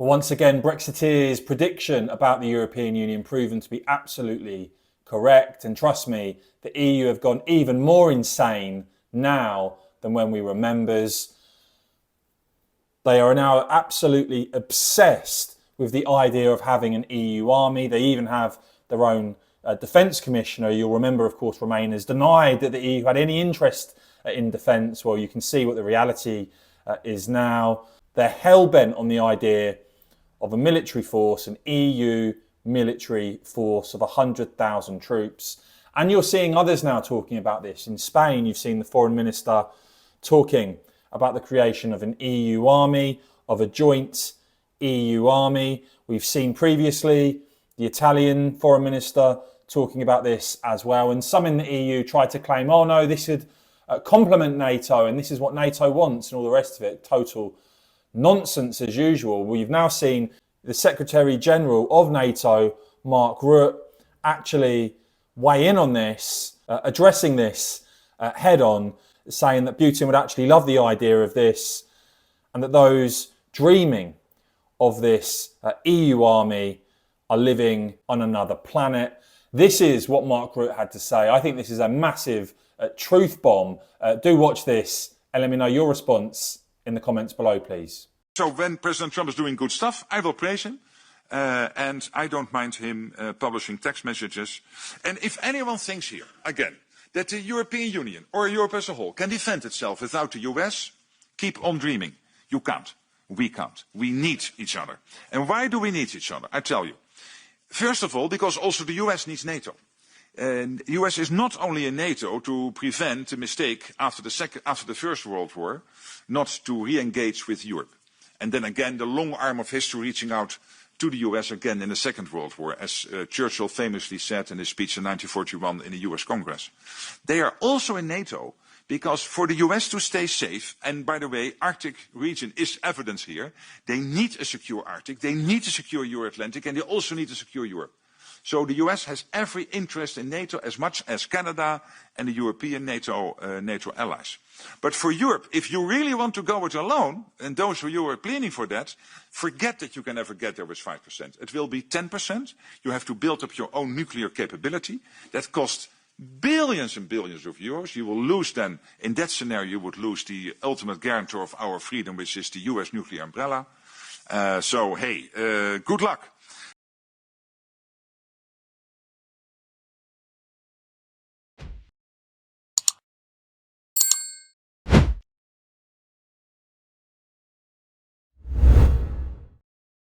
Well, once again, Brexiteers' prediction about the European Union proven to be absolutely correct. And trust me, the EU have gone even more insane now than when we were members. They are now absolutely obsessed with the idea of having an EU army. They even have their own defence commissioner. You'll remember, of course, Remain has denied that the EU had any interest in defence. Well, you can see what the reality is now. They're hell-bent on the idea of a military force, an EU military force of 100,000 troops. And you're seeing others now talking about this. In Spain, you've seen the foreign minister talking about the creation of an EU army, of a joint EU army. We've seen previously the Italian foreign minister talking about this as well. And some in the EU tried to claim, oh no, this would complement NATO and this is what NATO wants and all the rest of it. Total nonsense as usual. We've now seen the Secretary General of NATO, Mark Rutte, actually weigh in on this, addressing this head on, saying that Putin would actually love the idea of this and that those dreaming of this EU army are living on another planet. This is what Mark Rutte had to say. I think this is a massive truth bomb. Do watch this and let me know your response in the comments below, please. So when President Trump is doing good stuff, I will praise him. And I don't mind him publishing text messages. And if anyone thinks here, again, that the European Union or Europe as a whole can defend itself without the US, keep on dreaming. You can't. We can't. We need each other. And why do we need each other? I tell you. First of all, because also the US needs NATO. And the US is not only in NATO to prevent a mistake after the First World War, not to re-engage with Europe. And then again, the long arm of history reaching out to the US again in the Second World War, as Churchill famously said in his speech in 1941 in the US Congress. They are also in NATO because for the US to stay safe, and by the way, Arctic region is evidence here, they need a secure Arctic, they need a secure Euro-Atlantic, and they also need a secure Europe. So the US has every interest in NATO as much as Canada and the European NATO allies. But for Europe, if you really want to go it alone, and those of you who are planning for that, forget that you can ever get there with 5%. It will be 10%. You have to build up your own nuclear capability. That costs billions and billions of euros. You will lose then, in that scenario, you would lose the ultimate guarantor of our freedom, which is the US nuclear umbrella. So, hey, good luck.